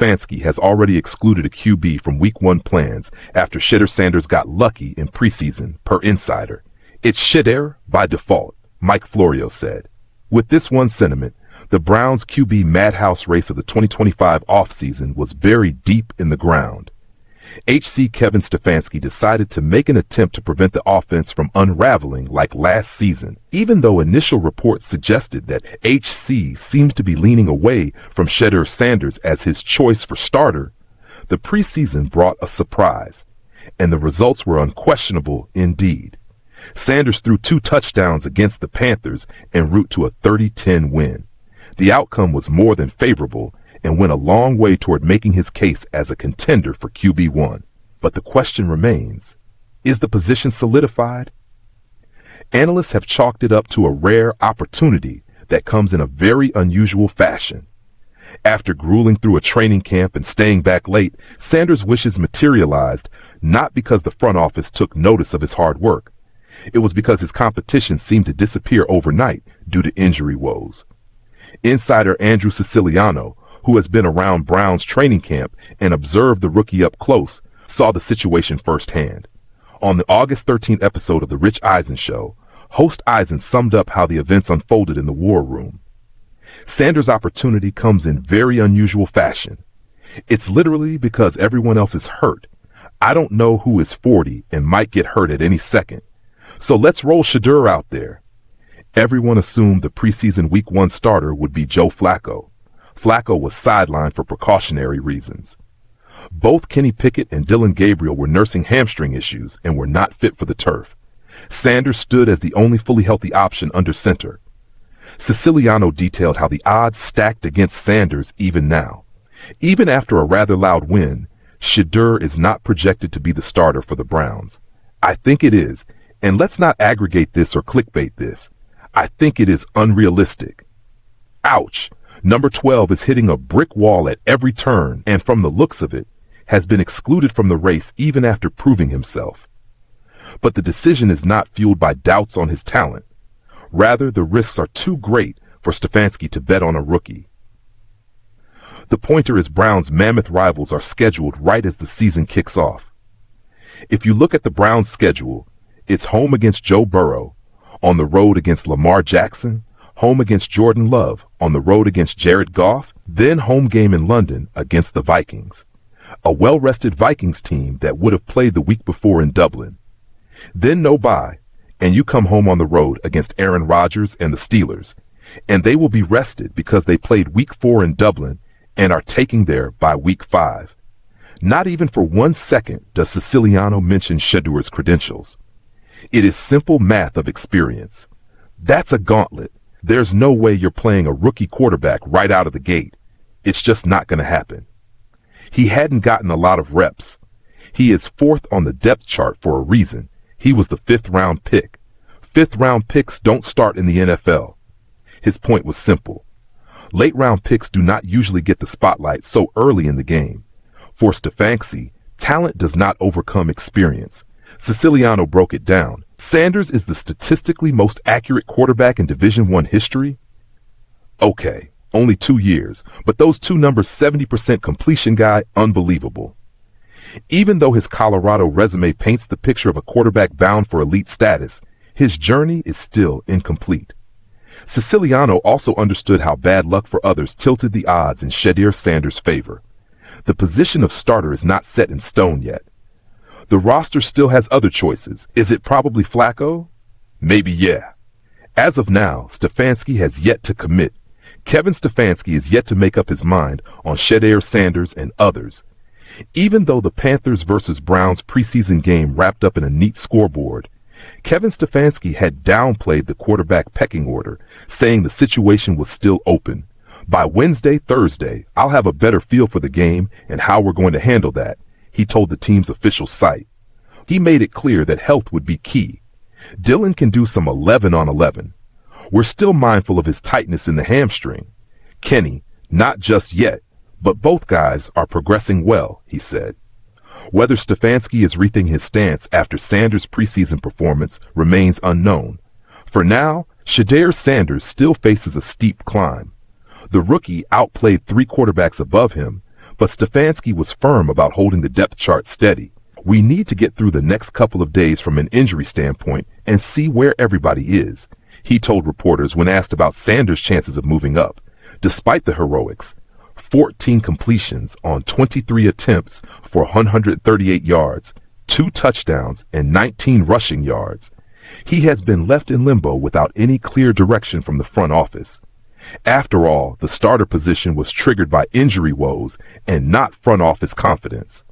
Stefanski has already excluded a QB from Week 1 plans after Shedeur Sanders got lucky in preseason, per Insider. It's Shedeur by default, Mike Florio said. With this one sentiment, the Browns' QB madhouse race of the 2025 offseason was buried deep in the ground. HC Kevin Stefanski decided to make an attempt to prevent the offense from unraveling like last season, even though initial reports suggested that HC seemed to be leaning away from Shedeur Sanders as his choice for starter. The preseason brought a surprise, and the results were unquestionable indeed. Sanders threw 2 touchdowns against the Panthers en route to a 30-10 win. The outcome was more than favorable and went a long way toward making his case as a contender for QB1. But the question remains, is the position solidified? Analysts have chalked it up to a rare opportunity that comes in a very unusual fashion. After grueling through a training camp and staying back late, Sanders' wishes materialized not because the front office took notice of his hard work. It was because his competition seemed to disappear overnight due to injury woes. Insider Andrew Siciliano, who has been around Brown's training camp and observed the rookie up close, saw the situation firsthand. On the August 13th episode of The Rich Eisen Show, host Eisen summed up how the events unfolded in the war room. Sanders' opportunity comes in very unusual fashion. It's literally because everyone else is hurt. I don't know who is 40 and might get hurt at any second. So let's roll Shedeur out there. Everyone assumed the preseason Week 1 starter would be Joe Flacco. Flacco was sidelined for precautionary reasons. Both Kenny Pickett and Dylan Gabriel were nursing hamstring issues and were not fit for the turf. Sanders stood as the only fully healthy option under center. Siciliano detailed how the odds stacked against Sanders even now. Even after a rather loud win, Shedeur is not projected to be the starter for the Browns. I think it is, and let's not aggregate this or clickbait this. I think it is unrealistic. Ouch! Number 12 is hitting a brick wall at every turn and from the looks of it, has been excluded from the race even after proving himself. But the decision is not fueled by doubts on his talent. Rather, the risks are too great for Stefanski to bet on a rookie. The pointer is Brown's mammoth rivals are scheduled right as the season kicks off. If you look at the Browns' schedule, it's home against Joe Burrow, on the road against Lamar Jackson, home against Jordan Love, on the road against Jared Goff, then home game in London against the Vikings. A well-rested Vikings team that would have played the week before in Dublin. Then no bye, and you come home on the road against Aaron Rodgers and the Steelers, and they will be rested because they played week 4 in Dublin and are taking there by week 5. Not even for 1 second does Siciliano mention Shedeur's credentials. It is simple math of experience. That's a gauntlet. There's no way you're playing a rookie quarterback right out of the gate. It's just not going to happen. He hadn't gotten a lot of reps. He is 4th on the depth chart for a reason. He was the 5th round pick. 5th round picks don't start in the NFL. His point was simple. Late round picks do not usually get the spotlight so early in the game. For Stefanski, talent does not overcome experience. Siciliano broke it down. Sanders is the statistically most accurate quarterback in Division I history? Okay, only 2 years, but those 2 numbers, 70% completion guy, unbelievable. Even though his Colorado resume paints the picture of a quarterback bound for elite status, his journey is still incomplete. Siciliano also understood how bad luck for others tilted the odds in Shedeur Sanders' favor. The position of starter is not set in stone yet. The roster still has other choices. Is it probably Flacco? Maybe yeah. As of now, Stefanski has yet to commit. Kevin Stefanski is yet to make up his mind on Shedeur Sanders and others. Even though the Panthers versus Browns preseason game wrapped up in a neat scoreboard, Kevin Stefanski had downplayed the quarterback pecking order, saying the situation was still open. By Wednesday, Thursday, I'll have a better feel for the game and how we're going to handle that, he told the team's official site. He made it clear that health would be key. Dylan can do some 11 on 11. We're still mindful of his tightness in the hamstring. Kenny, not just yet, but both guys are progressing well, he said. Whether Stefanski is rethinking his stance after Sanders' preseason performance remains unknown. For now, Shedeur Sanders still faces a steep climb. The rookie outplayed 3 quarterbacks above him, But Stefanski was firm about holding the depth chart steady. We need to get through the next couple of days from an injury standpoint and see where everybody is, he told reporters when asked about Sanders' chances of moving up. Despite the heroics, 14 completions on 23 attempts for 138 yards, 2 touchdowns, and 19 rushing yards. He has been left in limbo without any clear direction from the front office. After all, the starter position was triggered by injury woes and not front office confidence.